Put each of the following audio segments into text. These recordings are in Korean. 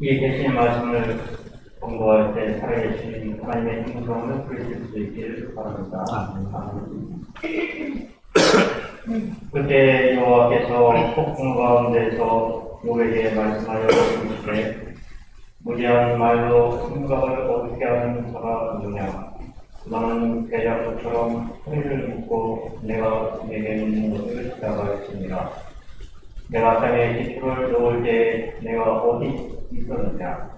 이 계신 말씀을 공부할 때 살아계신 하나님의 생성을 부르실 수 있기를 바랍니다. 그때 여호와께서 폭풍 가운데서 욥에게 말씀하여 이르시되 무지한 말로 생각을 어둡게 하는 자가 누구냐? 너는 대장처럼 허리를 묶고 내가 내게 묻는 것을 찾아가겠습니다. 내가 땅에 기초를 놓을 때 내가 어디 있었느냐?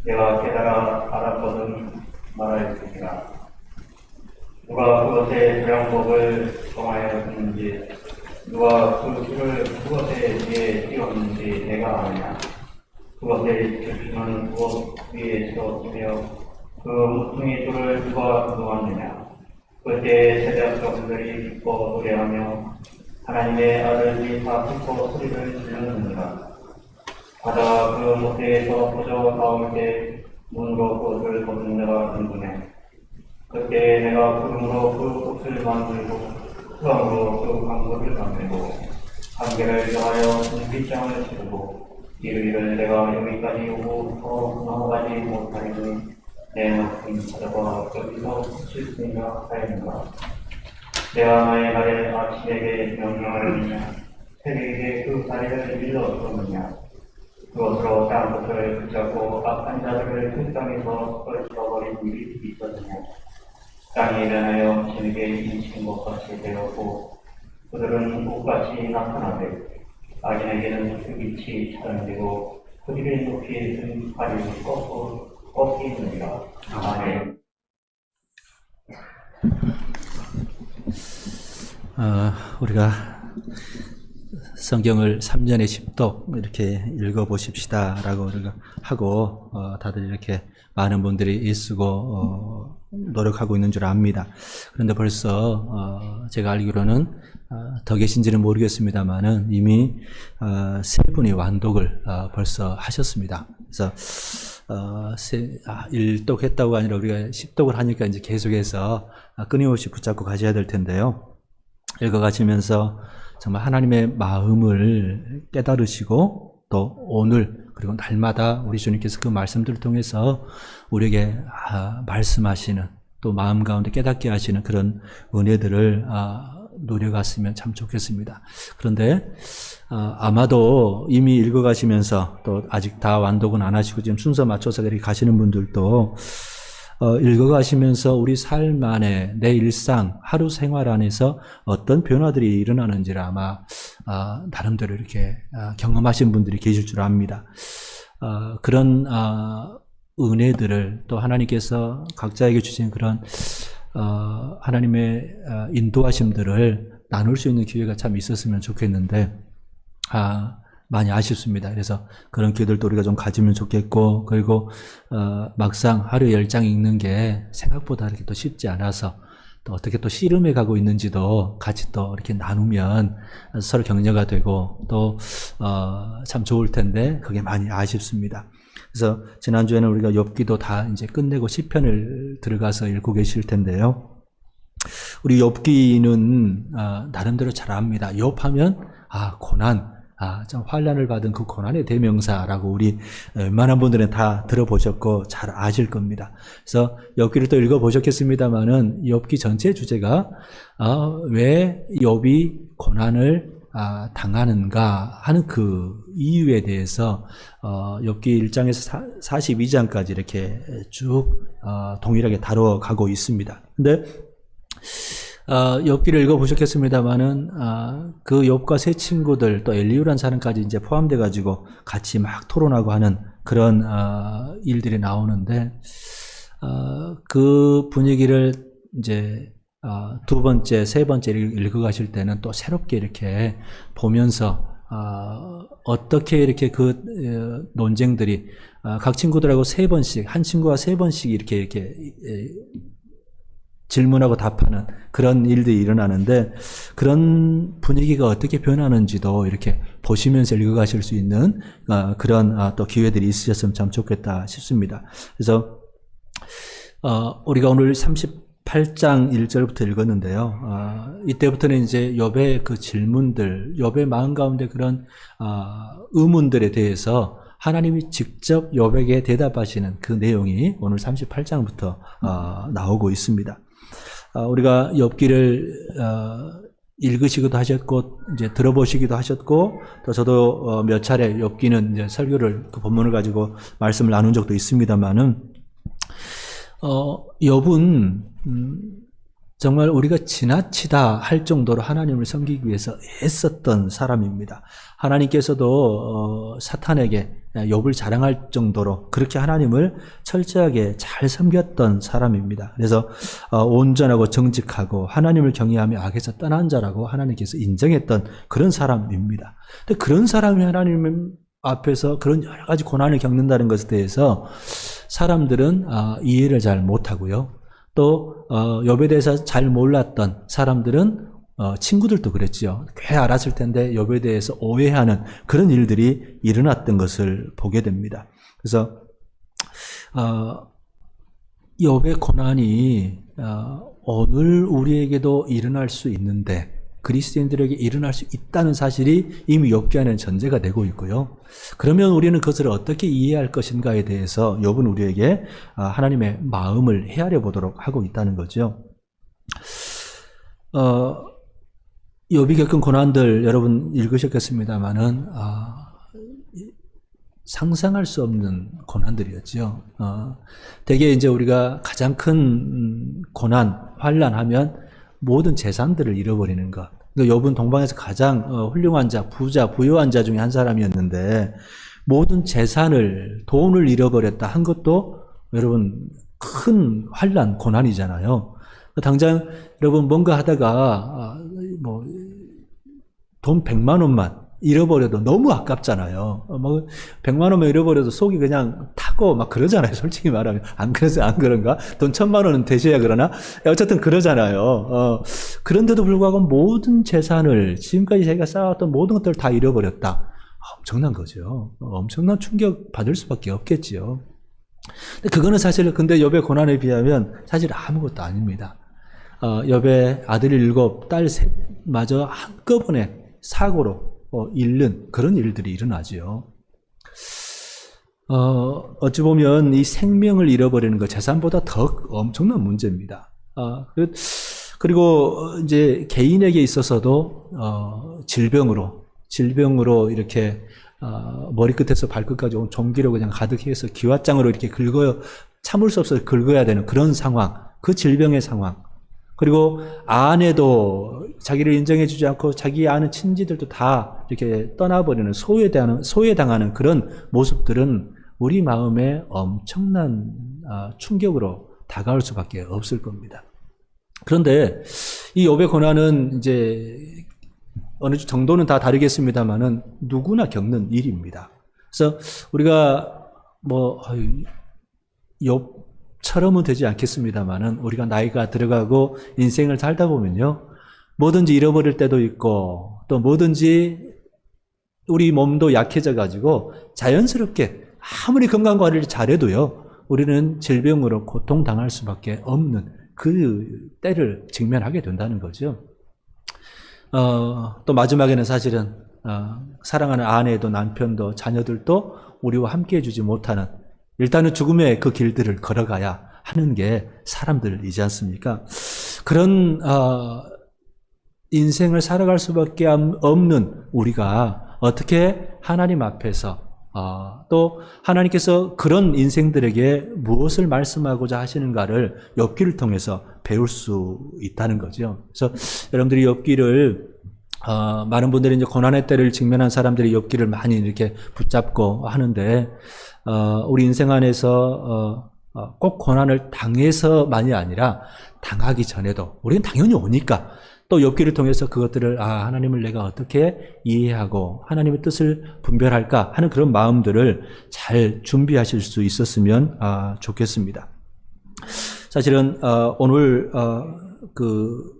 내가 깨달아 알았거든 말하였습니다. 누가 그것의 조량법을 정하였는지, 누가 그 수를 그것의 위에 띄웠는지 내가 아느냐? 그것의 주춤은 무엇 위에 씌웠으며 그 무퉁이 줄을 누가 놓았느냐? 그때 세대학자분들이 기뻐 노래하며 하나님의 아들이 다 기뻐 소리를 지르느니라. 바다가 그 모태에서 퍼져 나올 때 문으로 그것을 걷는 자가 누구냐? 그때 내가 구름으로 그 꽃을 만들고 수강으로 그 강물을 만들고 한계를 더하여 빛장을 치르고 이르기를 내가 여기까지 오고 더 넘어가지 못하리니 내 목숨 찾아봐 여기서 붙일 수 있나 하였는가. 내가 나의 날에 아침에게 명령하였느냐? 새벽에게 그 다리를 밀어주었느냐? 그것으로 땅끝을 붙잡고 악한 자들을 그 땅에서 떨쳐버린 일이 있었느냐? 땅이 일어나여 진에게 인친 것 같이 되었고 그들은 옷같이 나타나되 악인에게는 그 빛이 차단되고 그들의 높이에 든 발이 꺾이느니라. 아멘. 우리가 성경을 3년에 10독 이렇게 읽어보십시다 라고 우리가 하고 다들 이렇게 많은 분들이 애쓰고 노력하고 있는 줄 압니다. 그런데 벌써 제가 알기로는 더 계신지는 모르겠습니다만은 이미 세 분이 완독을 벌써 하셨습니다. 그래서 1독 했다고 아니라 우리가 10독을 하니까 이제 계속해서 끊임없이 붙잡고 가셔야 될 텐데요. 읽어가시면서 정말 하나님의 마음을 깨달으시고 또 오늘 그리고 날마다 우리 주님께서 그 말씀들을 통해서 우리에게 말씀하시는 또 마음 가운데 깨닫게 하시는 그런 은혜들을 누려갔으면 참 좋겠습니다. 그런데 아마도 이미 읽어가시면서 또 아직 다 완독은 안 하시고 지금 순서 맞춰서 이렇게 가시는 분들도 읽어가시면서 우리 삶 안에 내 일상 하루 생활 안에서 어떤 변화들이 일어나는지를 아마 나름대로 이렇게 경험하신 분들이 계실 줄 압니다. 그런 은혜들을 또 하나님께서 각자에게 주신 그런 하나님의 인도하심들을 나눌 수 있는 기회가 참 있었으면 좋겠는데 많이 아쉽습니다. 그래서 그런 기회들도 우리가 좀 가지면 좋겠고, 그리고 막상 하루에 10장 읽는 게 생각보다 이렇게 또 쉽지 않아서 또 어떻게 또 씨름해 가고 있는지도 같이 또 이렇게 나누면 서로 격려가 되고 또 참 좋을 텐데 그게 많이 아쉽습니다. 그래서 지난주에는 우리가 욥기도 다 이제 끝내고 시편을 들어가서 읽고 계실 텐데요. 우리 욥기는 나름대로 잘 압니다. 욥하면 고난, 좀 환난을 받은 그 고난의 대명사라고 우리 웬만한 분들은 다 들어보셨고 잘 아실 겁니다. 그래서 욥기를 또 읽어보셨겠습니다만은 욥기 전체 주제가 왜 욥이 고난을 당하는가 하는 그 이유에 대해서 욥기 1장에서 42장까지 이렇게 쭉 동일하게 다뤄가고 있습니다. 근데 욥기를 읽어보셨겠습니다만은 그 욥과 세 친구들 또 엘리후라는 사람까지 이제 포함돼 가지고 같이 막 토론하고 하는 그런 일들이 나오는데 그 분위기를 이제 두 번째, 세 번째 읽어가실 때는 또 새롭게 이렇게 보면서 어떻게 이렇게 그 논쟁들이 각 친구들하고 세 번씩, 한 친구가 세 번씩 이렇게 질문하고 답하는 그런 일들이 일어나는데 그런 분위기가 어떻게 변하는지도 이렇게 보시면서 읽어가실 수 있는 그런 또 기회들이 있으셨으면 참 좋겠다 싶습니다. 그래서 우리가 오늘 38장 1절부터 읽었는데요. 이때부터는 이제 욥의 그 질문들, 욥의 마음 가운데 그런 의문들에 대해서 하나님이 직접 욥에게 대답하시는 그 내용이 오늘 38장부터 나오고 있습니다. 우리가 욥기를 읽으시기도 하셨고 이제 들어보시기도 하셨고 또 저도 몇 차례 욥기는 이제 설교를 그 본문을 가지고 말씀을 나눈 적도 있습니다만은 욥은 정말 우리가 지나치다 할 정도로 하나님을 섬기기 위해서 애썼던 사람입니다. 하나님께서도 사탄에게 욥을 자랑할 정도로 그렇게 하나님을 철저하게 잘 섬겼던 사람입니다. 그래서 온전하고 정직하고 하나님을 경외하며 악에서 떠난 자라고 하나님께서 인정했던 그런 사람입니다. 근데 그런 사람이 하나님 앞에서 그런 여러 가지 고난을 겪는다는 것에 대해서 사람들은 이해를 잘 못하고요. 또 욥에 대해서 잘 몰랐던 사람들은 친구들도 그랬지요. 꽤 알았을 텐데 욥에 대해서 오해하는 그런 일들이 일어났던 것을 보게 됩니다. 그래서 욥의 고난이 오늘 우리에게도 일어날 수 있는데 그리스도인들에게 일어날 수 있다는 사실이 이미 욥기 안에는 전제가 되고 있고요. 그러면 우리는 그것을 어떻게 이해할 것인가에 대해서 욥은 우리에게 하나님의 마음을 헤아려 보도록 하고 있다는 거죠. 욥이 겪은 고난들 여러분 읽으셨겠습니다만은 상상할 수 없는 고난들이었죠. 대개 이제 우리가 가장 큰 고난, 환난하면 모든 재산들을 잃어버리는 것. 욥은 동방에서 가장 훌륭한 자, 부자, 부유한 자 중에 한 사람이었는데 모든 재산을, 돈을 잃어버렸다 한 것도 여러분 큰 환난, 고난이잖아요. 당장 여러분 뭔가 하다가 돈 100만 원만 잃어버려도 너무 아깝잖아요. 100만 원만 잃어버려도 속이 그냥 타고 막 그러잖아요. 솔직히 말하면. 안 그런가? 돈 1000만 원은 되셔야 그러나? 어쨌든 그러잖아요. 그런데도 불구하고 모든 재산을, 지금까지 자기가 쌓아왔던 모든 것들을 다 잃어버렸다. 엄청난 거죠. 엄청난 충격 받을 수밖에 없겠지요. 근데 그거는 사실 근데 욥의 고난에 비하면 사실 아무것도 아닙니다. 욥의 아들 7, 딸 3마저 한꺼번에 사고로 잃는 그런 일들이 일어나지요. 어찌 보면 이 생명을 잃어버리는 것, 재산보다 더 엄청난 문제입니다. 그리고 이제 개인에게 있어서도 질병으로 이렇게 머리끝에서 발끝까지 온 종기로 그냥 가득해서 기왓장으로 이렇게 참을 수 없어서 긁어야 되는 그런 상황, 그 질병의 상황. 그리고 아내도 자기를 인정해주지 않고 자기 아는 친지들도 다 이렇게 떠나버리는 소외당하는 그런 모습들은 우리 마음에 엄청난 충격으로 다가올 수밖에 없을 겁니다. 그런데 이 욥의 고난은 이제 어느 정도는 다 다르겠습니다만은 누구나 겪는 일입니다. 그래서 우리가 욥처럼은 되지 않겠습니다만은 우리가 나이가 들어가고 인생을 살다 보면요, 뭐든지 잃어버릴 때도 있고 또 뭐든지 우리 몸도 약해져 가지고 자연스럽게 아무리 건강관리를 잘해도요, 우리는 질병으로 고통당할 수밖에 없는 그 때를 직면하게 된다는 거죠. 또 마지막에는 사실은 사랑하는 아내도 남편도 자녀들도 우리와 함께 해주지 못하는, 일단은 죽음의 그 길들을 걸어가야 하는 게 사람들이지 않습니까? 그런 인생을 살아갈 수밖에 없는 우리가 어떻게 하나님 앞에서 또 하나님께서 그런 인생들에게 무엇을 말씀하고자 하시는가를 욥기를 통해서 배울 수 있다는 거죠. 그래서 여러분들이 욥기를 많은 분들이 이제 고난의 때를 직면한 사람들이 욥기를 많이 이렇게 붙잡고 하는데 우리 인생 안에서 꼭 고난을 당해서만이 아니라 당하기 전에도 우리는 당연히 오니까 또 욥기를 통해서 그것들을 하나님을 내가 어떻게 이해하고 하나님의 뜻을 분별할까 하는 그런 마음들을 잘 준비하실 수 있었으면 좋겠습니다. 사실은 오늘 그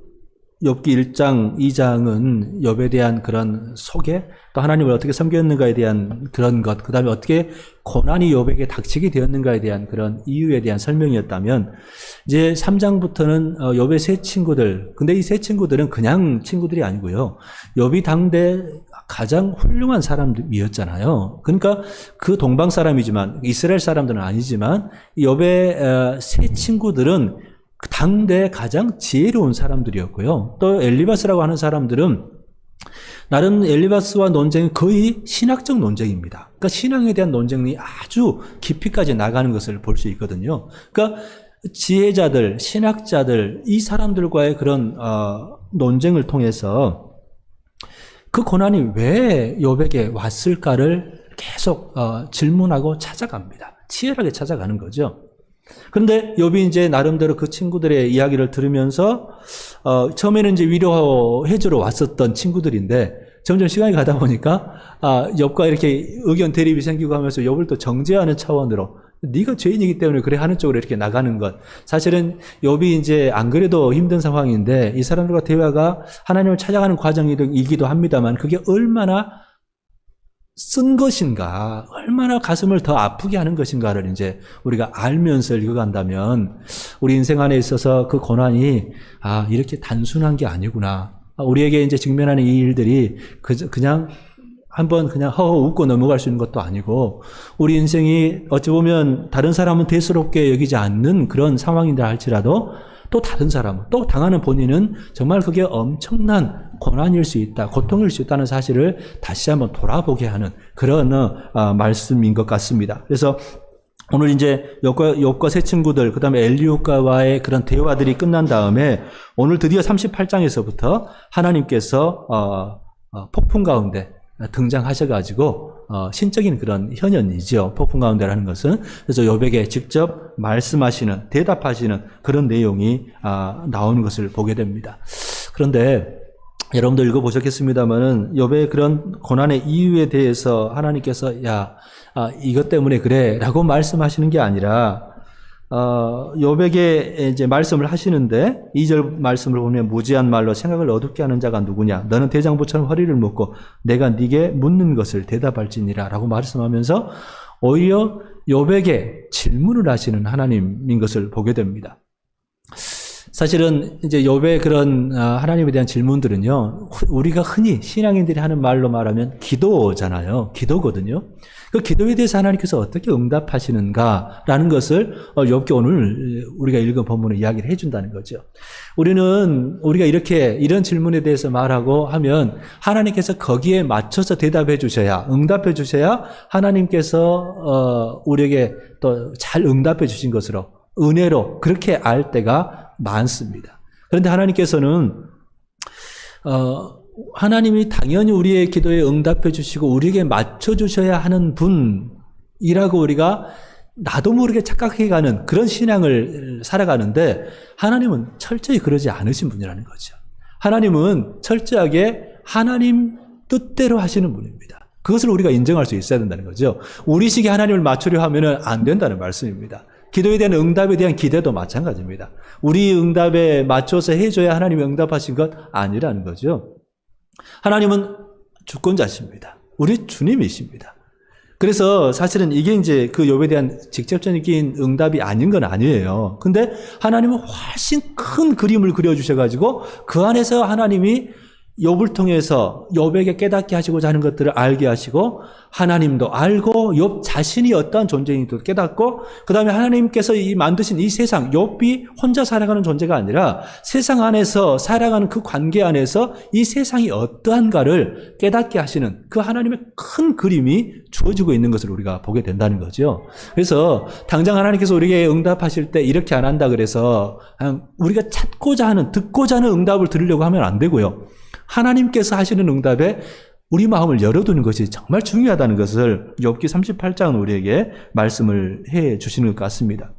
욥기 1장, 2장은 욥에 대한 그런 소개, 또 하나님을 어떻게 섬겼는가에 대한 그런 것, 그 다음에 어떻게 고난이 욥에게 닥치게 되었는가에 대한 그런 이유에 대한 설명이었다면, 이제 3장부터는 욥의 세 친구들, 근데 이 세 친구들은 그냥 친구들이 아니고요. 욥이 당대 가장 훌륭한 사람이었잖아요. 그러니까 그 동방 사람이지만, 이스라엘 사람들은 아니지만, 욥의 세 친구들은 당대 가장 지혜로운 사람들이었고요. 또 엘리바스라고 하는 사람들은 나름 엘리바스와 논쟁은 거의 신학적 논쟁입니다. 그러니까 신앙에 대한 논쟁이 아주 깊이까지 나가는 것을 볼 수 있거든요. 그러니까 지혜자들, 신학자들, 이 사람들과의 그런 논쟁을 통해서 그 고난이 왜 욥에게 왔을까를 계속 질문하고 찾아갑니다. 치열하게 찾아가는 거죠. 그런데 욥이 이제 나름대로 그 친구들의 이야기를 들으면서 처음에는 이제 위로해주러 왔었던 친구들인데 점점 시간이 가다 보니까 욥과 이렇게 의견 대립이 생기고 하면서 욥을 또 정죄하는 차원으로 네가 죄인이기 때문에 그래 하는 쪽으로 이렇게 나가는 것. 사실은 욥이 이제 안 그래도 힘든 상황인데 이 사람들과 대화가 하나님을 찾아가는 과정이기도 합니다만 그게 얼마나 쓴 것인가, 얼마나 가슴을 더 아프게 하는 것인가를 이제 우리가 알면서 읽어간다면 우리 인생 안에 있어서 그 고난이 이렇게 단순한 게 아니구나. 우리에게 이제 직면하는 이 일들이 그냥 한번 그냥 허허 웃고 넘어갈 수 있는 것도 아니고 우리 인생이 어찌 보면 다른 사람은 대수롭게 여기지 않는 그런 상황인다 할지라도 또 다른 사람은 또 당하는 본인은 정말 그게 엄청난 고난일 수 있다, 고통일 수 있다는 사실을 다시 한번 돌아보게 하는 그런 말씀인 것 같습니다. 그래서 오늘 이제 욥과 세 친구들, 그 다음에 엘리후과와의 그런 대화들이 끝난 다음에 오늘 드디어 38장에서부터 하나님께서 폭풍 가운데 등장하셔가지고 신적인 그런 현현이죠. 폭풍 가운데라는 것은. 그래서 욥에게 직접 말씀하시는, 대답하시는 그런 내용이 나오는 것을 보게 됩니다. 그런데 여러분도 읽어보셨겠습니다만은 욥의 그런 고난의 이유에 대해서 하나님께서 이것 때문에 그래라고 말씀하시는 게 아니라 욥에게 이제 말씀을 하시는데 2절 말씀을 보면 무지한 말로 생각을 어둡게 하는 자가 누구냐? 너는 대장부처럼 허리를 묶고 내가 네게 묻는 것을 대답할지니라라고 말씀하면서 오히려 욥에게 질문을 하시는 하나님인 것을 보게 됩니다. 사실은 이제 욥의 그런 하나님에 대한 질문들은요, 우리가 흔히 신앙인들이 하는 말로 말하면 기도잖아요. 기도거든요. 그 기도에 대해서 하나님께서 어떻게 응답하시는가라는 것을 욥기 오늘 우리가 읽은 본문을 이야기를 해준다는 거죠. 우리가 이런 질문에 대해서 말하고 하면 하나님께서 거기에 맞춰서 대답해 주셔야, 응답해 주셔야 하나님께서 우리에게 또 잘 응답해 주신 것으로 은혜로 그렇게 알 때가 많습니다. 그런데 하나님께서는 하나님이 당연히 우리의 기도에 응답해 주시고 우리에게 맞춰 주셔야 하는 분이라고 우리가 나도 모르게 착각해가는 그런 신앙을 살아가는데 하나님은 철저히 그러지 않으신 분이라는 거죠. 하나님은 철저하게 하나님 뜻대로 하시는 분입니다. 그것을 우리가 인정할 수 있어야 된다는 거죠. 우리식의 하나님을 맞추려 하면은 안 된다는 말씀입니다. 기도에 대한 응답에 대한 기대도 마찬가지입니다. 우리 응답에 맞춰서 해줘야 하나님이 응답하신 것 아니라는 거죠. 하나님은 주권자십니다. 우리 주님이십니다. 그래서 사실은 이게 이제 그 욥에 대한 직접적인 응답이 아닌 건 아니에요. 근데 하나님은 훨씬 큰 그림을 그려주셔가지고 그 안에서 하나님이 욥을 통해서 욥에게 깨닫게 하시고자 하는 것들을 알게 하시고 하나님도 알고 욥 자신이 어떠한 존재인지도 깨닫고 그 다음에 하나님께서 만드신 이 세상, 욥이 혼자 살아가는 존재가 아니라 세상 안에서 살아가는 그 관계 안에서 이 세상이 어떠한가를 깨닫게 하시는 그 하나님의 큰 그림이 주어지고 있는 것을 우리가 보게 된다는 거죠. 그래서 당장 하나님께서 우리에게 응답하실 때 이렇게 안 한다 그래서 우리가 찾고자 하는, 듣고자 하는 응답을 들으려고 하면 안 되고요. 하나님께서 하시는 응답에 우리 마음을 열어두는 것이 정말 중요하다는 것을 욥기 38장은 우리에게 말씀을 해 주시는 것 같습니다.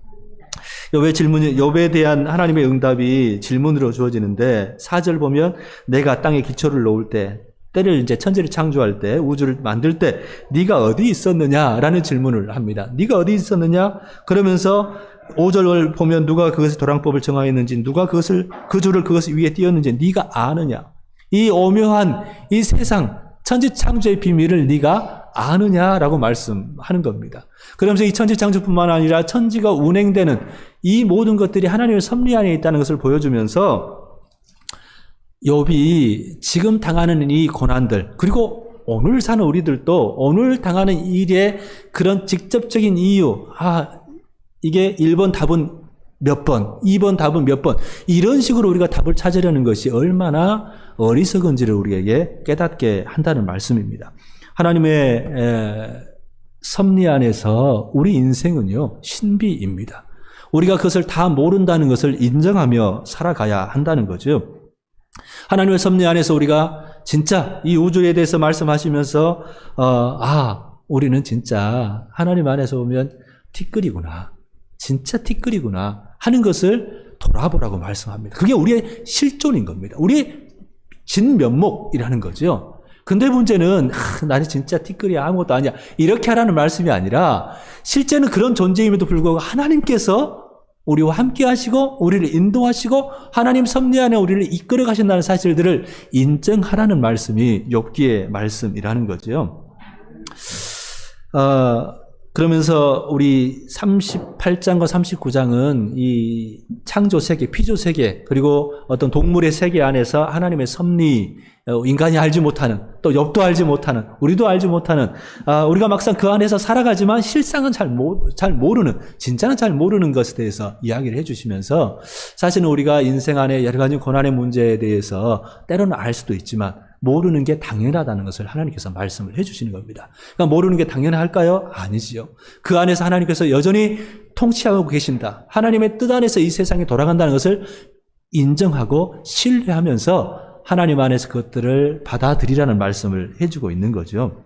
욥에 대한 하나님의 응답이 질문으로 주어지는데 4절 보면 내가 땅에 기초를 놓을 때, 때를 이제 천지를 창조할 때, 우주를 만들 때 네가 어디 있었느냐라는 질문을 합니다. 네가 어디 있었느냐? 그러면서 5절을 보면 누가 그것의 도량법을 정하였는지 누가 그 줄을 그것을 위에 띄었는지 네가 아느냐. 이 오묘한 이 세상 천지창조의 비밀을 네가 아느냐라고 말씀하는 겁니다. 그러면서 이 천지창조뿐만 아니라 천지가 운행되는 이 모든 것들이 하나님의 섭리 안에 있다는 것을 보여주면서 욥이 지금 당하는 이 고난들, 그리고 오늘 사는 우리들도 오늘 당하는 일의 그런 직접적인 이유, 이게 1번 답은 몇 번, 2번 답은 몇 번, 이런 식으로 우리가 답을 찾으려는 것이 얼마나 어리석은지를 우리에게 깨닫게 한다는 말씀입니다. 하나님의 섭리 안에서 우리 인생은요, 신비입니다. 우리가 그것을 다 모른다는 것을 인정하며 살아가야 한다는 거죠. 하나님의 섭리 안에서 우리가 진짜 이 우주에 대해서 말씀하시면서 우리는 진짜 하나님 안에서 보면 티끌이구나, 진짜 티끌이구나 하는 것을 돌아보라고 말씀합니다. 그게 우리의 실존인 겁니다. 우리의 진면목이라는 거죠. 근데 문제는 나는 진짜 티끌이 아무것도 아니야 이렇게 하라는 말씀이 아니라 실제는 그런 존재임에도 불구하고 하나님께서 우리와 함께 하시고 우리를 인도하시고 하나님 섭리 안에 우리를 이끌어 가신다는 사실들을 인정하라는 말씀이 욥기의 말씀이라는 거죠. 그러면서 우리 38장과 39장은 이 창조 세계, 피조 세계, 그리고 어떤 동물의 세계 안에서 하나님의 섭리, 인간이 알지 못하는, 또 욥도 알지 못하는, 우리도 알지 못하는, 우리가 막상 그 안에서 살아가지만 실상은 잘 모르는, 진짜는 잘 모르는 것에 대해서 이야기를 해주시면서 사실은 우리가 인생 안에 여러 가지 고난의 문제에 대해서 때로는 알 수도 있지만 모르는 게 당연하다는 것을 하나님께서 말씀을 해주시는 겁니다. 그러니까 모르는 게 당연할까요? 아니지요. 그 안에서 하나님께서 여전히 통치하고 계신다. 하나님의 뜻 안에서 이 세상이 돌아간다는 것을 인정하고 신뢰하면서 하나님 안에서 그것들을 받아들이라는 말씀을 해주고 있는 거죠.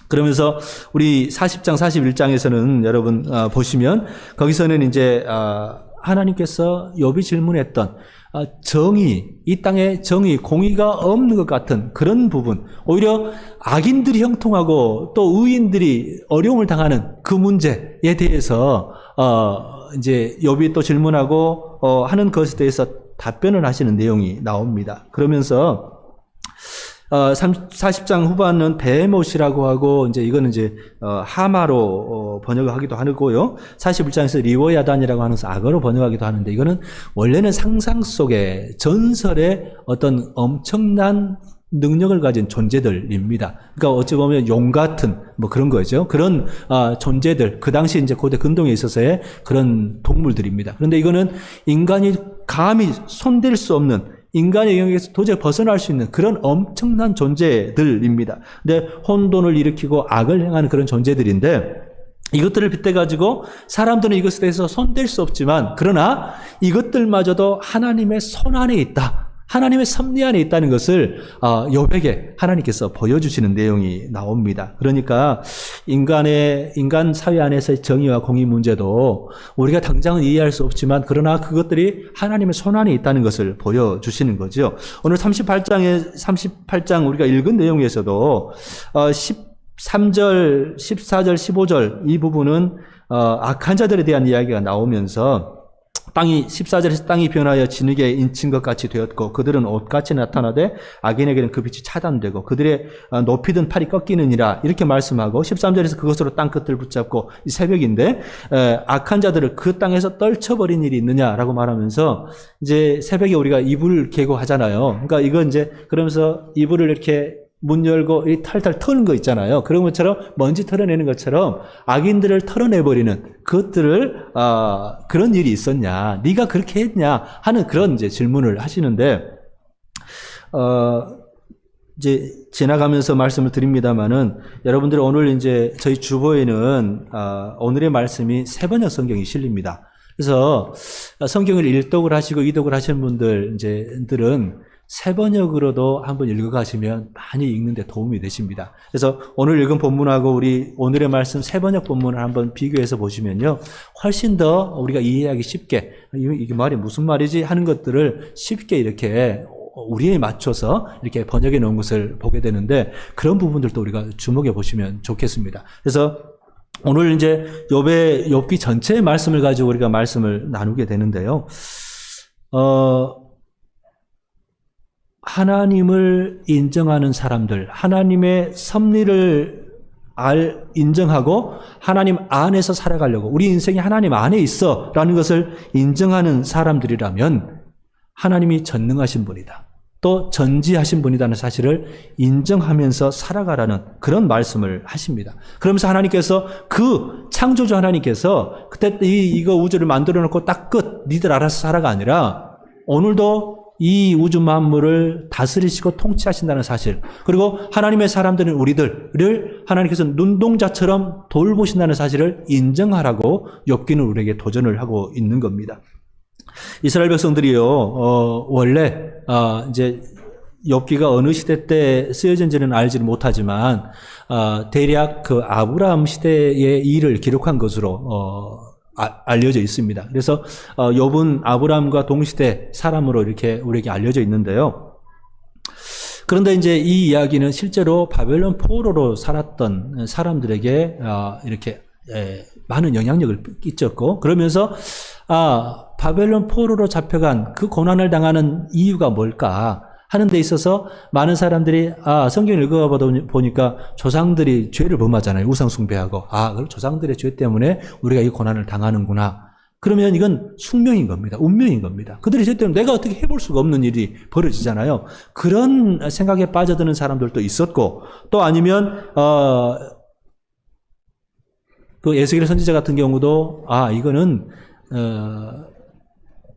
그러면서 우리 40장, 41장에서는 여러분 보시면 거기서는 이제 하나님께서 욥이 질문했던 정의, 이 땅에 정의, 공의가 없는 것 같은 그런 부분, 오히려 악인들이 형통하고 또 의인들이 어려움을 당하는 그 문제에 대해서 이제 욥이 또 질문하고 하는 것에 대해서 답변을 하시는 내용이 나옵니다. 그러면서 40장 후반은 베헤못이라고 하고 이거는 하마로 번역하기도 하고요. 41장에서 리워야단이라고 하면서 악어로 번역하기도 하는데 이거는 원래는 상상 속의 전설의 어떤 엄청난 능력을 가진 존재들입니다. 그러니까 어찌 보면 용 같은 그런 거죠. 그런 존재들, 그 당시 이제 고대 근동에 있어서의 그런 동물들입니다. 그런데 이거는 인간이 감히 손댈 수 없는, 인간의 영역에서 도저히 벗어날 수 있는 그런 엄청난 존재들입니다. 근데 혼돈을 일으키고 악을 행하는 그런 존재들인데 이것들을 빗대가지고 사람들은 이것에 대해서 손댈 수 없지만 그러나 이것들마저도 하나님의 손 안에 있다. 하나님의 섭리 안에 있다는 것을 욥에게 하나님께서 보여주시는 내용이 나옵니다. 그러니까 인간 사회 안에서의 정의와 공의 문제도 우리가 당장은 이해할 수 없지만 그러나 그것들이 하나님의 손 안에 있다는 것을 보여주시는 거죠. 오늘 38장 우리가 읽은 내용에서도 13절, 14절, 15절 이 부분은 악한 자들에 대한 이야기가 나오면서 14절에서 땅이 변하여 진흙에 인친 것 같이 되었고 그들은 옷같이 나타나되 악인에게는 그 빛이 차단되고 그들의 높이든 팔이 꺾이느니라 이렇게 말씀하고 13절에서 그것으로 땅 끝을 붙잡고 이 새벽인데 악한 자들을 그 땅에서 떨쳐버린 일이 있느냐라고 말하면서 이제 새벽에 우리가 이불 개고 하잖아요. 그러니까 이거 그러면서 이불을 이렇게 문 열고 이 탈탈 터는 거 있잖아요. 그런 것처럼 먼지 털어내는 것처럼 악인들을 털어내버리는 그것들을 그런 일이 있었냐, 네가 그렇게 했냐 하는 그런 이제 질문을 하시는데 이제 지나가면서 말씀을 드립니다만은 여러분들 오늘 이제 저희 주보에는 오늘의 말씀이 3번역 성경이 실립니다. 그래서 성경을 일독을 하시고 이독을 하시는 분들은 3번역으로도 한번 읽어가시면 많이 읽는데 도움이 되십니다. 그래서 오늘 읽은 본문하고 우리 오늘의 말씀 3번역 본문을 한번 비교해서 보시면요. 훨씬 더 우리가 이해하기 쉽게 이게 말이 무슨 말이지 하는 것들을 쉽게 이렇게 우리에 맞춰서 이렇게 번역해 놓은 것을 보게 되는데 그런 부분들도 우리가 주목해 보시면 좋겠습니다. 그래서 오늘 이제 욥기 전체의 말씀을 가지고 우리가 말씀을 나누게 되는데요. 하나님을 인정하는 사람들, 하나님의 섭리를 인정하고 하나님 안에서 살아가려고 우리 인생이 하나님 안에 있어 라는 것을 인정하는 사람들이라면 하나님이 전능하신 분이다. 또 전지하신 분이라는 사실을 인정하면서 살아가라는 그런 말씀을 하십니다. 그러면서 하나님께서 그 창조주 하나님께서 그때 이거 우주를 만들어 놓고 딱 끝, 니들 알아서 살아가 아니라 오늘도 이 우주 만물을 다스리시고 통치하신다는 사실, 그리고 하나님의 사람들은 우리들을 하나님께서 눈동자처럼 돌보신다는 사실을 인정하라고 욥기는 우리에게 도전을 하고 있는 겁니다. 이스라엘 백성들이요, 원래 이제 욥기가 어느 시대 때 쓰여진지는 알지는 못하지만 대략 그 아브라함 시대의 일을 기록한 것으로 알려져 있습니다. 그래서 욥은 아브라함과 동시대 사람으로 이렇게 우리에게 알려져 있는데요. 그런데 이제 이 이야기는 실제로 바벨론 포로로 살았던 사람들에게 이렇게 많은 영향력을 끼쳤고, 그러면서 바벨론 포로로 잡혀간 그 고난을 당하는 이유가 뭘까 하는 데 있어서 많은 사람들이 성경을 읽어보다 보니까 조상들이 죄를 범하잖아요. 우상 숭배하고. 그럼 조상들의 죄 때문에 우리가 이 고난을 당하는구나. 그러면 이건 숙명인 겁니다. 운명인 겁니다. 그들의 죄 때문에 내가 어떻게 해볼 수가 없는 일이 벌어지잖아요. 그런 생각에 빠져드는 사람들도 있었고, 또 아니면 그 에스겔 선지자 같은 경우도 이거는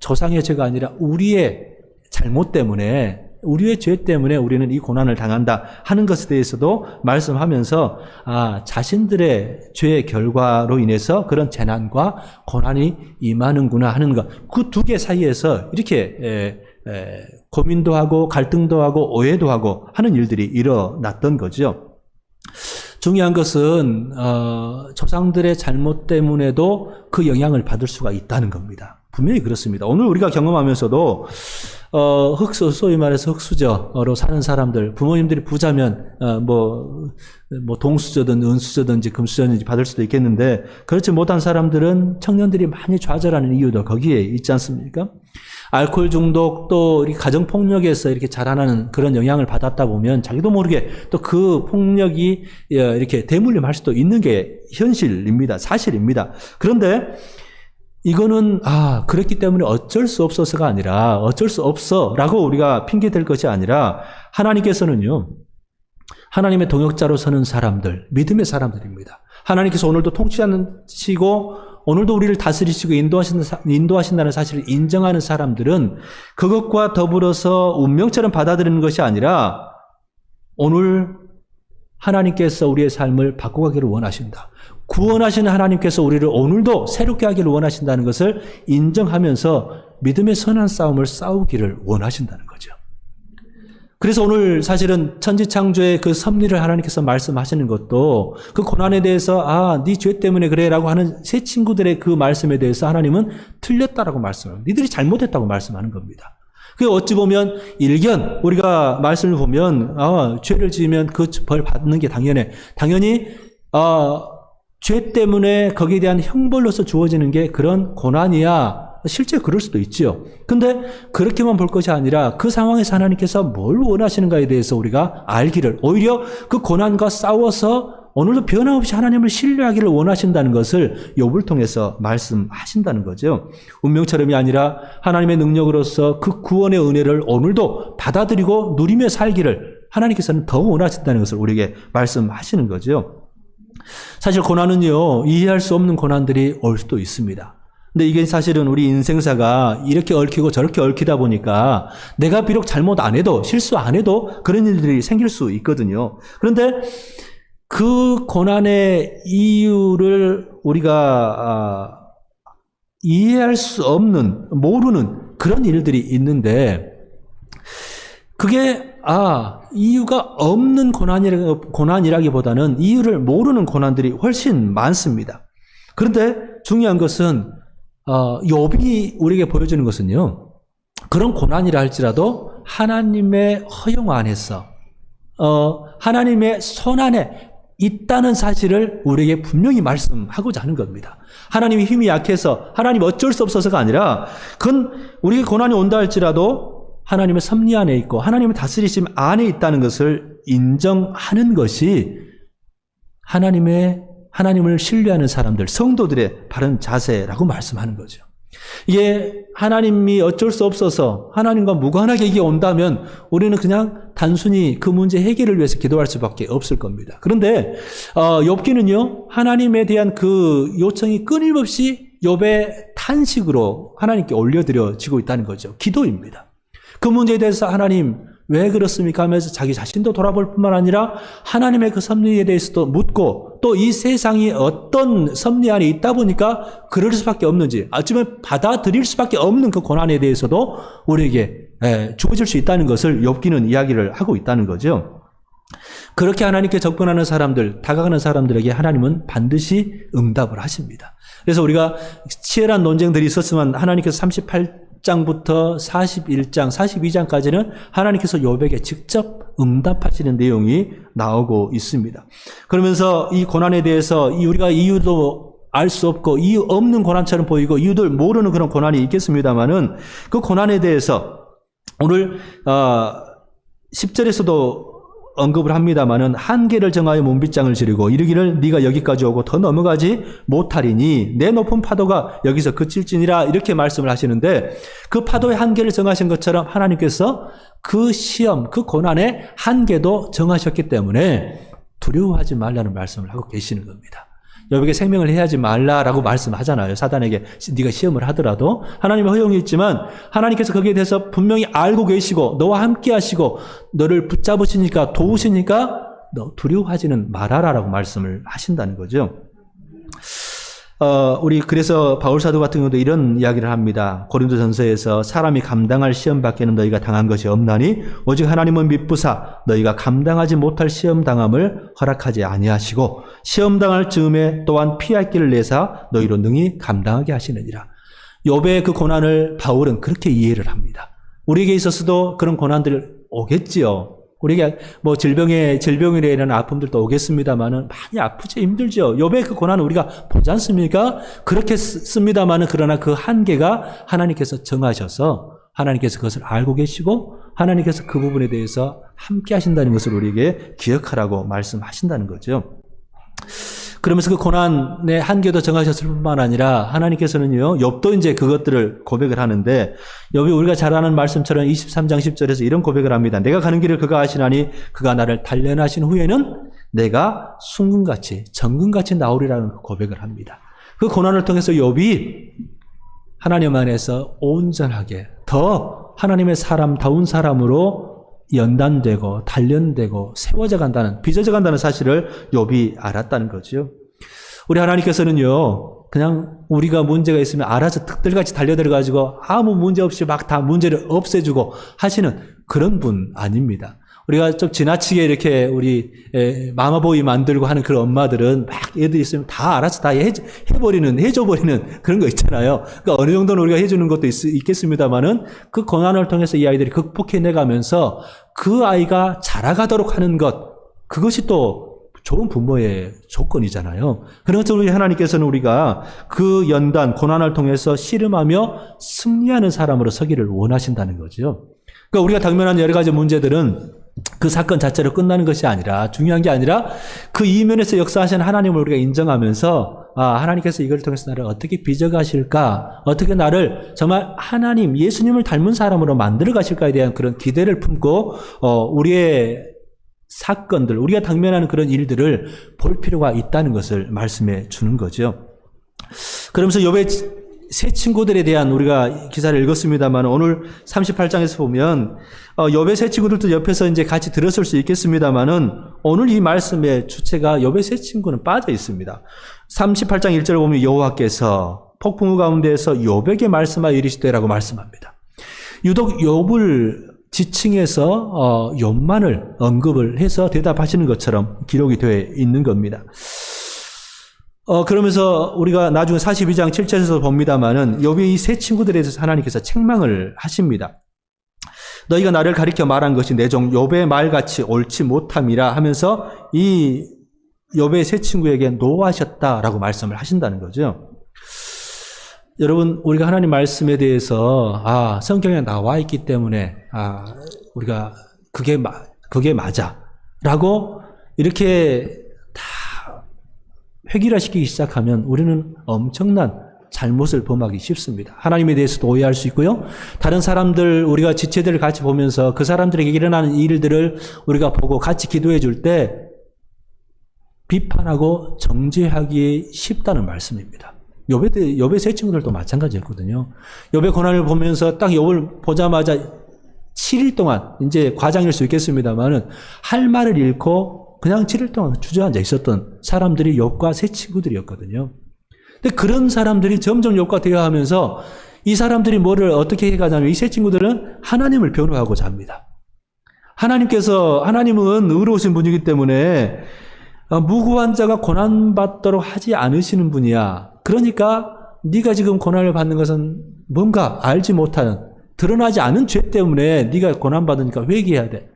조상의 죄가 아니라 우리의 잘못 때문에, 우리의 죄 때문에 우리는 이 고난을 당한다 하는 것에 대해서도 말씀하면서 자신들의 죄의 결과로 인해서 그런 재난과 고난이 임하는구나 하는 것, 그 두 개 사이에서 이렇게 고민도 하고 갈등도 하고 오해도 하고 하는 일들이 일어났던 거죠. 중요한 것은 조상들의 잘못 때문에도 그 영향을 받을 수가 있다는 겁니다. 분명히 그렇습니다. 오늘 우리가 경험하면서도 소위 말해서 흙수저로 사는 사람들, 부모님들이 부자면 뭐 동수저든 은수저든지 금수저든지 받을 수도 있겠는데, 그렇지 못한 사람들은 청년들이 많이 좌절하는 이유도 거기에 있지 않습니까? 알코올 중독, 또 가정폭력에서 이렇게 자라나는 그런 영향을 받았다 보면 자기도 모르게 또 그 폭력이 이렇게 대물림할 수도 있는 게 현실입니다. 사실입니다. 그런데 이거는 그랬기 때문에 어쩔 수 없어서가 아니라, 어쩔 수 없어라고 우리가 핑계 댈 것이 아니라, 하나님께서는요, 하나님의 동역자로 서는 사람들, 믿음의 사람들입니다. 하나님께서 오늘도 통치하시고 오늘도 우리를 다스리시고 인도하신다는 사실을 인정하는 사람들은 그것과 더불어서 운명처럼 받아들이는 것이 아니라 오늘 하나님께서 우리의 삶을 바꿔가기를 원하신다. 구원하시는 하나님께서 우리를 오늘도 새롭게 하기를 원하신다는 것을 인정하면서 믿음의 선한 싸움을 싸우기를 원하신다는 거죠. 그래서 오늘 사실은 천지창조의 그 섭리를 하나님께서 말씀하시는 것도 그 고난에 대해서 네 죄 때문에 그래라고 하는 새 친구들의 그 말씀에 대해서 하나님은 틀렸다라고 말씀합니다. 니들이 잘못했다고 말씀하는 겁니다. 그 어찌 보면 일견 우리가 말씀을 보면 죄를 지으면 그 벌 받는 게 당연히 죄 때문에 거기에 대한 형벌로서 주어지는 게 그런 고난이야. 실제 그럴 수도 있지요. 근데 그렇게만 볼 것이 아니라 그 상황에서 하나님께서 뭘 원하시는가에 대해서 우리가 알기를, 오히려 그 고난과 싸워서 오늘도 변함없이 하나님을 신뢰하기를 원하신다는 것을 욥을 통해서 말씀하신다는 거죠. 운명처럼이 아니라 하나님의 능력으로서 그 구원의 은혜를 오늘도 받아들이고 누리며 살기를 하나님께서는 더 원하신다는 것을 우리에게 말씀하시는 거죠. 사실 고난은요, 이해할 수 없는 고난들이 올 수도 있습니다. 근데 이게 사실은 우리 인생사가 이렇게 얽히고 저렇게 얽히다 보니까 내가 비록 잘못 안 해도, 실수 안 해도 그런 일들이 생길 수 있거든요. 그런데 그 고난의 이유를 우리가 이해할 수 없는, 모르는 그런 일들이 있는데, 그게 이유가 없는 고난이라기보다는 이유를 모르는 고난들이 훨씬 많습니다. 그런데 중요한 것은 욥이 우리에게 보여주는 것은요, 그런 고난이라 할지라도 하나님의 허용 안에서 하나님의 손 안에 있다는 사실을 우리에게 분명히 말씀하고자 하는 겁니다. 하나님이 힘이 약해서 하나님 어쩔 수 없어서가 아니라 그건 우리에게 고난이 온다 할지라도 하나님의 섭리 안에 있고 하나님의 다스리심 안에 있다는 것을 인정하는 것이 하나님을 신뢰하는 사람들, 성도들의 바른 자세라고 말씀하는 거죠. 이게 하나님이 어쩔 수 없어서 하나님과 무관하게 이게 온다면 우리는 그냥 단순히 그 문제 해결을 위해서 기도할 수밖에 없을 겁니다. 그런데 욥기는요, 하나님에 대한 그 요청이 끊임없이 욥의 탄식으로 하나님께 올려드려지고 있다는 거죠. 기도입니다. 그 문제에 대해서 하나님 왜 그렇습니까 하면서 자기 자신도 돌아볼 뿐만 아니라 하나님의 그 섭리에 대해서도 묻고 또 이 세상이 어떤 섭리 안에 있다 보니까 그럴 수밖에 없는지 어쩌면 받아들일 수밖에 없는 그 고난에 대해서도 우리에게 주어질 수 있다는 것을 욥기는 이야기를 하고 있다는 거죠. 그렇게 하나님께 접근하는 사람들, 다가가는 사람들에게 하나님은 반드시 응답을 하십니다. 그래서 우리가 치열한 논쟁들이 있었지만 하나님께서 38장부터 41장, 42장까지는 하나님께서 욥에게 직접 응답하시는 내용이 나오고 있습니다. 그러면서 이 고난에 대해서 우리가 이유도 알 수 없고 이유 없는 고난처럼 보이고 이유도 모르는 그런 고난이 있겠습니다만은 그 고난에 대해서 오늘 10절에서도 언급을 합니다마는 한계를 정하여 문빗장을 지르고 이르기를 네가 여기까지 오고 더 넘어가지 못하리니 내 높은 파도가 여기서 그칠지니라 이렇게 말씀을 하시는데 그 파도의 한계를 정하신 것처럼 하나님께서 그 시험, 그 고난의 한계도 정하셨기 때문에 두려워하지 말라는 말씀을 하고 계시는 겁니다. 욥에게 생명을 해하지 말라라고 말씀하잖아요. 사단에게 네가 시험을 하더라도 하나님의 허용이 있지만 하나님께서 거기에 대해서 분명히 알고 계시고 너와 함께 하시고 너를 붙잡으시니까 도우시니까 너 두려워하지는 말아라라고 말씀을 하신다는 거죠. 우리 그래서 바울 사도 같은 경우도 이런 이야기를 합니다. 고린도전서에서 사람이 감당할 시험 밖에는 너희가 당한 것이 없나니 오직 하나님은 미쁘사 너희가 감당하지 못할 시험 당함을 허락하지 아니하시고 시험 당할 즈음에 또한 피할 길을 내사 너희로 능히 감당하게 하시느니라. 욥의 그 고난을 바울은 그렇게 이해를 합니다. 우리에게 있어서도 그런 고난들 오겠지요. 우리가 뭐 질병이나 이런 아픔들도 오겠습니다만은 많이 아프죠. 힘들죠. 욥의 그 고난은 우리가 보지 않습니까? 그렇게 씁니다만은 그러나 그 한계가 하나님께서 정하셔서 하나님께서 그것을 알고 계시고 하나님께서 그 부분에 대해서 함께 하신다는 것을 우리에게 기억하라고 말씀하신다는 거죠. 그러면서 그 고난의 한계도 정하셨을 뿐만 아니라 하나님께서는요, 욥도 이제 그것들을 고백을 하는데 욥이 우리가 잘 아는 말씀처럼 23장 10절에서 이런 고백을 합니다. 내가 가는 길을 그가 아시나니 그가 나를 단련하신 후에는 내가 순금같이 정금같이 나오리라는 고백을 합니다. 그 고난을 통해서 욥이 하나님 안에서 온전하게 더 하나님의 사람다운 사람으로 연단되고 단련되고 세워져 간다는, 빚어져 간다는 사실을 욥이 알았다는 거죠. 우리 하나님께서는요, 그냥 우리가 문제가 있으면 알아서 특들같이 달려들어가지고 아무 문제 없이 막 다 문제를 없애주고 하시는 그런 분 아닙니다. 우리가 좀 지나치게 이렇게 우리 마마보이 만들고 하는 그런 엄마들은 막 애들 있으면 다 알아서 다 해줘버리는 그런 거 있잖아요. 그러니까 어느 정도는 우리가 해주는 것도 있겠습니다만은 그 고난을 통해서 이 아이들이 극복해내가면서 그 아이가 자라가도록 하는 것, 그것이 또 좋은 부모의 조건이잖아요. 그런 것처럼 우리 하나님께서는 우리가 그 연단, 고난을 통해서 씨름하며 승리하는 사람으로 서기를 원하신다는 거죠. 그러니까 우리가 당면한 여러 가지 문제들은 그 사건 자체로 끝나는 것이 아니라, 중요한 게 아니라 그 이면에서 역사하시는 하나님을 우리가 인정하면서 하나님께서 이걸 통해서 나를 어떻게 빚어가실까, 어떻게 나를 정말 하나님, 예수님을 닮은 사람으로 만들어 가실까에 대한 그런 기대를 품고 우리의 사건들, 우리가 당면하는 그런 일들을 볼 필요가 있다는 것을 말씀해 주는 거죠. 그러면서 욥의 세 친구들에 대한 우리가 기사를 읽었습니다만 오늘 38장에서 보면 욥의 세 친구들도 옆에서 이제 같이 들었을 수 있겠습니다만은 오늘 이 말씀의 주체가 욥의 세 친구는 빠져 있습니다. 38장 1절을 보면 여호와께서 폭풍우 가운데에서 욥에게 말씀하여 이르시되라고 말씀합니다. 유독 욥을 지칭해서 욥만을 언급을 해서 대답하시는 것처럼 기록이 되어 있는 겁니다. 그러면서 우리가 나중에 42장 7절에서 봅니다만은 욥의 이 세 친구들에 대해서 하나님께서 책망을 하십니다. 너희가 나를 가리켜 말한 것이 내 종 욥의 말같이 옳지 못함이라 하면서 이 욥의 세 친구에게 노하셨다라고 말씀을 하신다는 거죠. 여러분, 우리가 하나님 말씀에 대해서 성경에 나와 있기 때문에 우리가 그게 맞아라고 이렇게 다 획일화시키기 시작하면 우리는 엄청난 잘못을 범하기 쉽습니다. 하나님에 대해서도 오해할 수 있고요. 다른 사람들, 우리가 지체들을 같이 보면서 그 사람들에게 일어나는 일들을 우리가 보고 같이 기도해 줄 때 비판하고 정죄하기 쉽다는 말씀입니다. 욥의 세 친구들도 마찬가지였거든요. 욥의 고난을 보면서 딱 욥을 보자마자 7일 동안, 이제 과장일 수 있겠습니다만은 할 말을 잃고 그냥 7일 동안 주저앉아 있었던 사람들이 욥과 세 친구들이었거든요. 근데 그런 사람들이 점점 욥과 대화하면서 이 사람들이 뭐를 어떻게 해가냐면 이 세 친구들은 하나님을 변호하고자 합니다. 하나님은 의로우신 분이기 때문에 무고한 자가 고난받도록 하지 않으시는 분이야. 그러니까 네가 지금 고난을 받는 것은 뭔가 알지 못하는, 드러나지 않은 죄 때문에 네가 고난받으니까 회개해야 돼.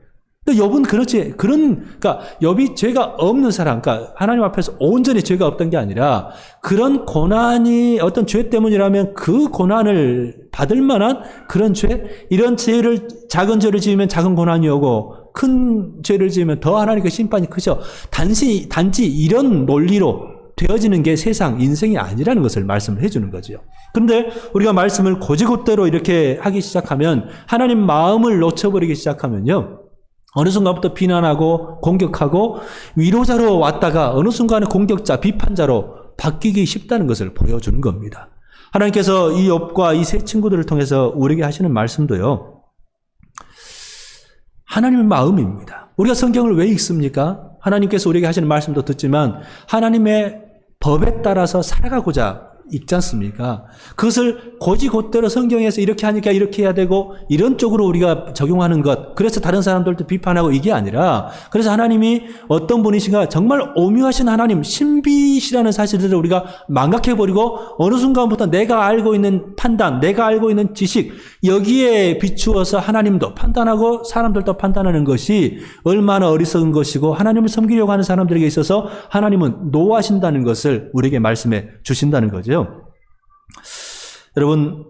근데 욥은 그러니까 욥이 죄가 없는 사람, 그러니까 하나님 앞에서 온전히 죄가 없던 게 아니라 그런 고난이 어떤 죄 때문이라면 그 고난을 받을 만한 그런 죄, 이런 죄를, 작은 죄를 지으면 작은 고난이 오고 큰 죄를 지으면 더 하나님께 심판이 크죠. 단지 이런 논리로 되어지는 게 세상, 인생이 아니라는 것을 말씀을 해주는 거죠. 그런데 우리가 말씀을 곧이곧대로 이렇게 하기 시작하면, 하나님 마음을 놓쳐버리기 시작하면요, 어느 순간부터 비난하고 공격하고 위로자로 왔다가 어느 순간에 공격자, 비판자로 바뀌기 쉽다는 것을 보여주는 겁니다. 하나님께서 이 욥과 이 세 친구들을 통해서 우리에게 하시는 말씀도요, 하나님의 마음입니다. 우리가 성경을 왜 읽습니까? 하나님께서 우리에게 하시는 말씀도 듣지만 하나님의 법에 따라서 살아가고자 읽지 않습니까? 그것을 곧이곧대로 성경에서 이렇게 하니까 이렇게 해야 되고 이런 쪽으로 우리가 적용하는 것, 그래서 다른 사람들도 비판하고 이게 아니라, 그래서 하나님이 어떤 분이신가, 정말 오묘하신 하나님, 신비시라는 사실들을 우리가 망각해버리고 어느 순간부터 내가 알고 있는 판단, 내가 알고 있는 지식, 여기에 비추어서 하나님도 판단하고 사람들도 판단하는 것이 얼마나 어리석은 것이고 하나님을 섬기려고 하는 사람들에게 있어서 하나님은 노하신다는 것을 우리에게 말씀해 주신다는 거죠. 여러분,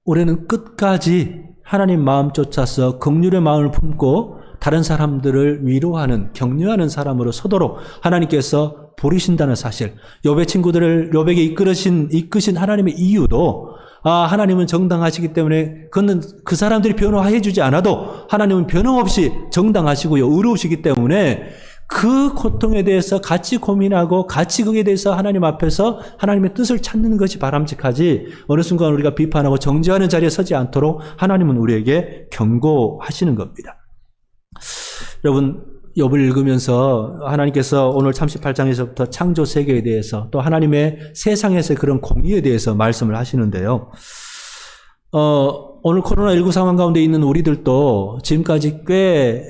우리는 끝까지 하나님 마음 쫓아서 긍휼의 마음을 품고 다른 사람들을 위로하는, 격려하는 사람으로 서도록 하나님께서 부르신다는 사실, 욥의 친구들을 욥에게 이끄신 하나님의 이유도, 하나님은 정당하시기 때문에 그는 그 사람들이 변호해 주지 않아도 하나님은 변함없이 정당하시고요, 의로우시기 때문에 그 고통에 대해서 같이 고민하고 같이 거기에 대해서 하나님 앞에서 하나님의 뜻을 찾는 것이 바람직하지, 어느 순간 우리가 비판하고 정죄하는 자리에 서지 않도록 하나님은 우리에게 경고하시는 겁니다. 여러분, 욥을 읽으면서 하나님께서 오늘 38장에서부터 창조 세계에 대해서, 또 하나님의 세상에서의 그런 공의에 대해서 말씀을 하시는데요. 오늘 코로나19 상황 가운데 있는 우리들도 지금까지 꽤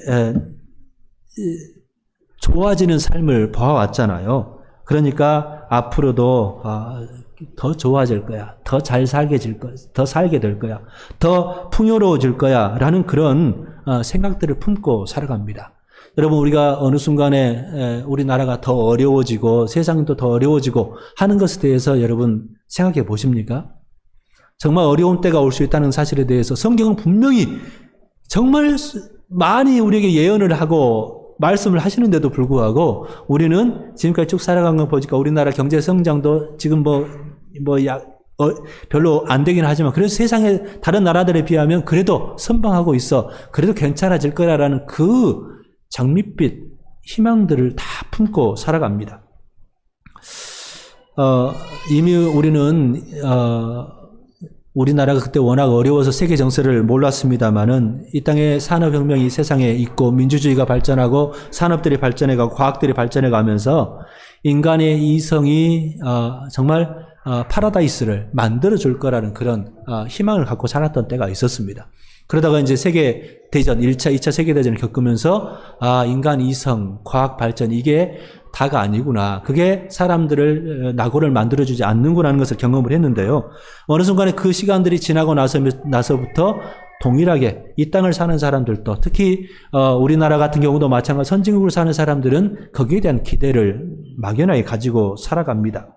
좋아지는 삶을 봐왔잖아요. 그러니까 앞으로도 더 좋아질 거야, 더 잘 더 살게 될 거야, 더 풍요로워질 거야 라는 그런 생각들을 품고 살아갑니다. 여러분, 우리가 어느 순간에 우리나라가 더 어려워지고 세상도 더 어려워지고 하는 것에 대해서 여러분 생각해 보십니까? 정말 어려운 때가 올 수 있다는 사실에 대해서 성경은 분명히 정말 많이 우리에게 예언을 하고 말씀을 하시는데도 불구하고 우리는 지금까지 쭉 살아간 거 보니까 우리나라 경제 성장도 지금 별로 안 되긴 하지만 그래도 세상의 다른 나라들에 비하면 그래도 선방하고 있어, 그래도 괜찮아질 거라는 그 장밋빛 희망들을 다 품고 살아갑니다. 이미 우리는 우리나라가 그때 워낙 어려워서 세계 정세를 몰랐습니다만은 이 땅에 산업혁명이 이 세상에 있고 민주주의가 발전하고 산업들이 발전해가고 과학들이 발전해가면서 인간의 이성이 정말 파라다이스를 만들어줄 거라는 그런 희망을 갖고 살았던 때가 있었습니다. 그러다가 이제 세계대전, 1차, 2차 세계대전을 겪으면서 인간 이성, 과학 발전, 이게 다가 아니구나, 그게 사람들을 낙오를 만들어주지 않는구나 하는 것을 경험을 했는데요. 어느 순간에 그 시간들이 지나고 나서부터 동일하게 이 땅을 사는 사람들도 특히 우리나라 같은 경우도 마찬가지 선진국을 사는 사람들은 거기에 대한 기대를 막연하게 가지고 살아갑니다.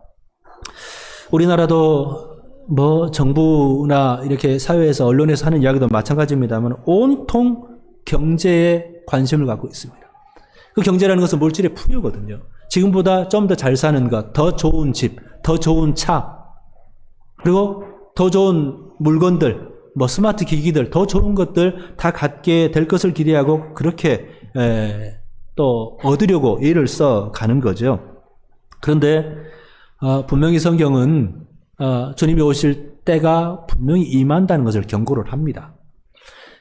우리나라도 뭐 정부나 이렇게 사회에서 언론에서 하는 이야기도 마찬가지입니다만 온통 경제에 관심을 갖고 있습니다. 그 경제라는 것은 물질의 풍요거든요. 지금보다 좀 더 잘 사는 것, 더 좋은 집, 더 좋은 차, 그리고 더 좋은 물건들, 뭐 스마트 기기들, 더 좋은 것들 다 갖게 될 것을 기대하고 그렇게 또 얻으려고 애를 써 가는 거죠. 그런데 분명히 성경은 주님이 오실 때가 분명히 임한다는 것을 경고를 합니다.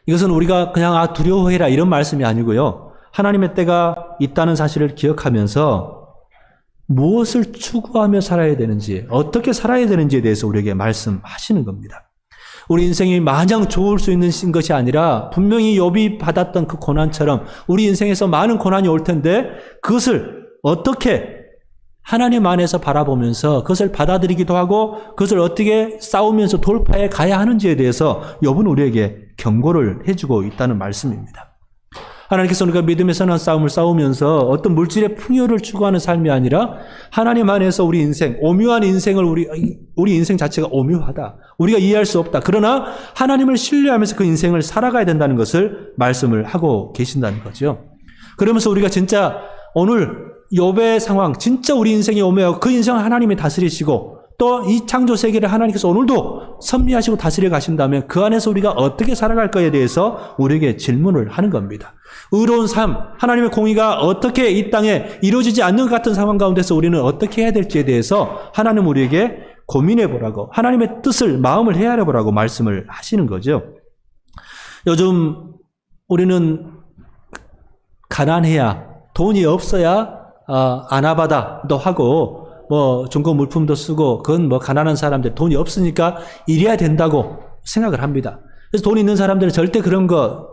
이것은 우리가 그냥 두려워해라 이런 말씀이 아니고요. 하나님의 때가 있다는 사실을 기억하면서 무엇을 추구하며 살아야 되는지, 어떻게 살아야 되는지에 대해서 우리에게 말씀하시는 겁니다. 우리 인생이 마냥 좋을 수 있는 것이 아니라 분명히 욥이 받았던 그 고난처럼 우리 인생에서 많은 고난이 올 텐데 그것을 어떻게 하나님 안에서 바라보면서 그것을 받아들이기도 하고 그것을 어떻게 싸우면서 돌파해 가야 하는지에 대해서 욥은 우리에게 경고를 해주고 있다는 말씀입니다. 하나님께서 우리가 믿음의 선한 싸움을 싸우면서 어떤 물질의 풍요를 추구하는 삶이 아니라 하나님 안에서 우리 인생, 오묘한 인생을 우리 인생 자체가 오묘하다. 우리가 이해할 수 없다. 그러나 하나님을 신뢰하면서 그 인생을 살아가야 된다는 것을 말씀을 하고 계신다는 거죠. 그러면서 우리가 진짜 오늘 욥의 상황, 진짜 우리 인생이 오묘하고 그 인생을 하나님이 다스리시고 또 이 창조 세계를 하나님께서 오늘도 섭리하시고 다스려 가신다면 그 안에서 우리가 어떻게 살아갈까에 대해서 우리에게 질문을 하는 겁니다. 의로운 삶, 하나님의 공의가 어떻게 이 땅에 이루어지지 않는 것 같은 상황 가운데서 우리는 어떻게 해야 될지에 대해서 하나님 우리에게 고민해 보라고, 하나님의 뜻을, 마음을 헤아려 보라고 말씀을 하시는 거죠. 요즘 우리는 가난해야, 돈이 없어야 아나바다도 하고 뭐 중고 물품도 쓰고 그건 뭐 가난한 사람들 돈이 없으니까 이래야 된다고 생각을 합니다. 그래서 돈 있는 사람들은 절대 그런 거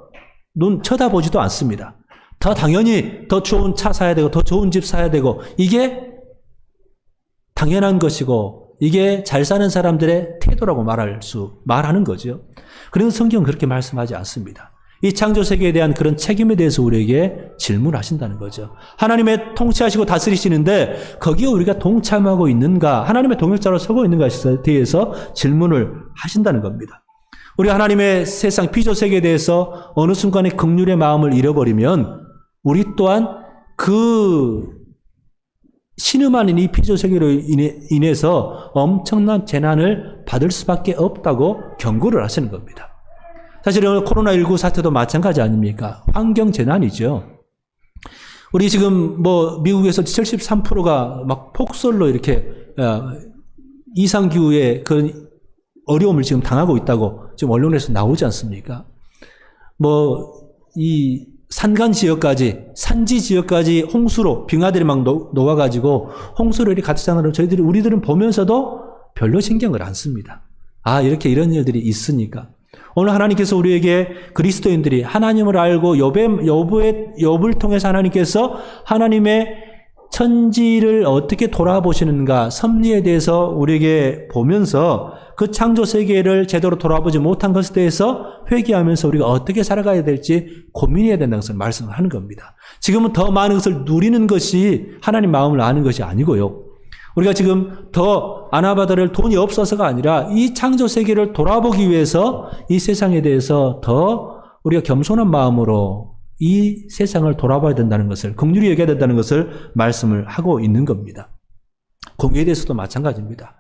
눈 쳐다보지도 않습니다. 더 당연히 더 좋은 차 사야 되고 더 좋은 집 사야 되고 이게 당연한 것이고 이게 잘 사는 사람들의 태도라고 말하는 거죠. 그래서 성경은 그렇게 말씀하지 않습니다. 이 창조 세계에 대한 그런 책임에 대해서 우리에게 질문하신다는 거죠. 하나님의 통치하시고 다스리시는데 거기에 우리가 동참하고 있는가, 하나님의 동역자로 서고 있는가에 대해서 질문을 하신다는 겁니다. 우리 하나님의 세상 피조 세계에 대해서 어느 순간에 긍휼의 마음을 잃어버리면 우리 또한 그 신음하는 이 피조 세계로 인해서 엄청난 재난을 받을 수밖에 없다고 경고를 하시는 겁니다. 사실은 코로나19 사태도 마찬가지 아닙니까? 환경 재난이죠. 우리 지금 뭐 미국에서 73%가 막 폭설로 이렇게 이상기후의 그런 어려움을 지금 당하고 있다고 지금 언론에서 나오지 않습니까? 뭐 이 산간 지역까지, 산지 지역까지 홍수로 빙하들이 막 녹아가지고 홍수로 이렇게 가득장으로 우리들은 보면서도 별로 신경을 안 씁니다. 이렇게 이런 일들이 있으니까. 오늘 하나님께서 우리에게 그리스도인들이 하나님을 알고 욥을 통해서 하나님께서 하나님의 천지를 어떻게 돌아보시는가, 섭리에 대해서 우리에게 보면서 그 창조 세계를 제대로 돌아보지 못한 것에 대해서 회개하면서 우리가 어떻게 살아가야 될지 고민해야 된다는 것을 말씀을 하는 겁니다. 지금은 더 많은 것을 누리는 것이 하나님 마음을 아는 것이 아니고요. 우리가 지금 더 아나바다를 돈이 없어서가 아니라 이 창조 세계를 돌아보기 위해서 이 세상에 대해서 더 우리가 겸손한 마음으로 이 세상을 돌아봐야 된다는 것을, 긍휼히 여겨야 된다는 것을 말씀을 하고 있는 겁니다. 공의에 대해서도 마찬가지입니다.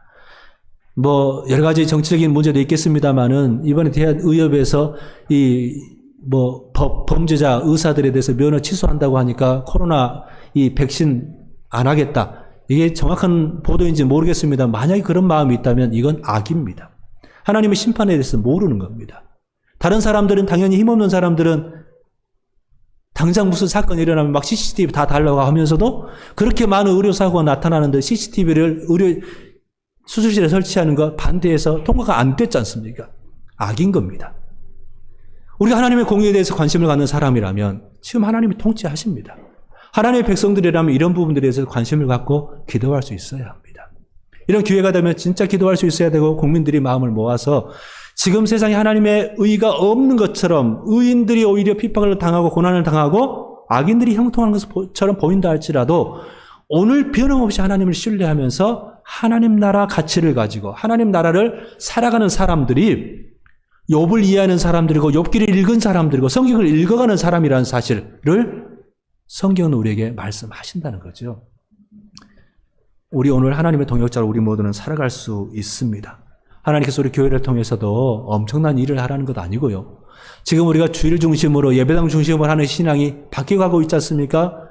뭐 여러 가지 정치적인 문제도 있겠습니다만은 이번에 대한의협에서 범죄자 의사들에 대해서 면허 취소한다고 하니까 코로나 이 백신 안 하겠다. 이게 정확한 보도인지 모르겠습니다. 만약에 그런 마음이 있다면 이건 악입니다. 하나님의 심판에 대해서 모르는 겁니다. 다른 사람들은 당연히 힘없는 사람들은 당장 무슨 사건이 일어나면 막 CCTV 다 달라고 하면서도 그렇게 많은 의료사고가 나타나는데 CCTV를 수술실에 설치하는 것 반대해서 통과가 안 됐지 않습니까? 악인 겁니다. 우리가 하나님의 공의에 대해서 관심을 갖는 사람이라면 지금 하나님이 통치하십니다. 하나님의 백성들이라면 이런 부분들에 대해서 관심을 갖고 기도할 수 있어야 합니다. 이런 기회가 되면 진짜 기도할 수 있어야 되고 국민들이 마음을 모아서 지금 세상에 하나님의 의가 없는 것처럼 의인들이 오히려 핍박을 당하고 고난을 당하고 악인들이 형통하는 것처럼 보인다 할지라도 오늘 변함없이 하나님을 신뢰하면서 하나님 나라 가치를 가지고 하나님 나라를 살아가는 사람들이 욥을 이해하는 사람들이고 욥기를 읽은 사람들이고 성경을 읽어가는 사람이라는 사실을 성경은 우리에게 말씀하신다는 거죠. 우리 오늘 하나님의 동역자로 우리 모두는 살아갈 수 있습니다. 하나님께서 우리 교회를 통해서도 엄청난 일을 하라는 것 아니고요. 지금 우리가 주일 중심으로 예배당 중심으로 하는 신앙이 바뀌어가고 있지 않습니까?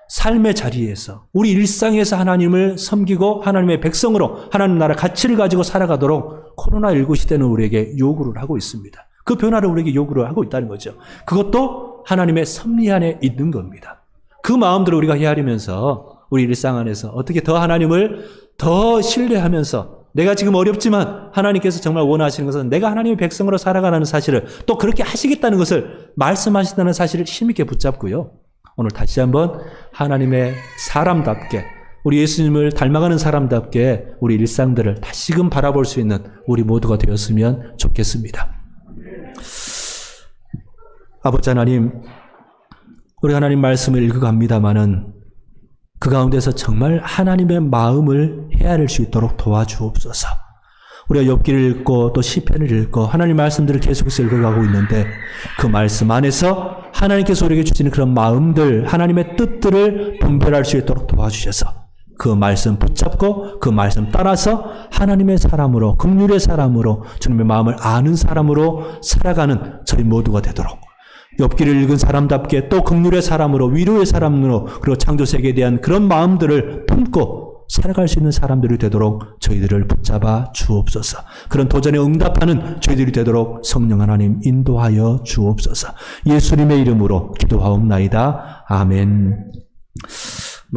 삶의 자리에서 우리 일상에서 하나님을 섬기고 하나님의 백성으로 하나님 나라 가치를 가지고 살아가도록 코로나19 시대는 우리에게 요구를 하고 있습니다. 그 변화를 우리에게 요구를 하고 있다는 거죠. 그것도 하나님의 섭리 안에 있는 겁니다. 그 마음대로 우리가 헤아리면서 우리 일상 안에서 어떻게 더 하나님을 더 신뢰하면서 내가 지금 어렵지만 하나님께서 정말 원하시는 것은 내가 하나님의 백성으로 살아가는 사실을 또 그렇게 하시겠다는 것을 말씀하신다는 사실을 힘있게 붙잡고요. 오늘 다시 한번 하나님의 사람답게 우리 예수님을 닮아가는 사람답게 우리 일상들을 다시금 바라볼 수 있는 우리 모두가 되었으면 좋겠습니다. 아버지 하나님, 우리 하나님 말씀을 읽어갑니다마는 그 가운데서 정말 하나님의 마음을 헤아릴 수 있도록 도와주옵소서. 우리가 욥기를 읽고 또 시편을 읽고 하나님 말씀들을 계속해서 읽어가고 있는데 그 말씀 안에서 하나님께서 우리에게 주시는 그런 마음들, 하나님의 뜻들을 분별할 수 있도록 도와주셔서 그 말씀 붙잡고 그 말씀 따라서 하나님의 사람으로, 긍휼의 사람으로, 주님의 마음을 아는 사람으로 살아가는 저희 모두가 되도록 욥기를 읽은 사람답게 또 긍휼의 사람으로, 위로의 사람으로, 그리고 창조세계에 대한 그런 마음들을 품고 살아갈 수 있는 사람들이 되도록 저희들을 붙잡아 주옵소서. 그런 도전에 응답하는 저희들이 되도록 성령 하나님 인도하여 주옵소서. 예수님의 이름으로 기도하옵나이다. 아멘.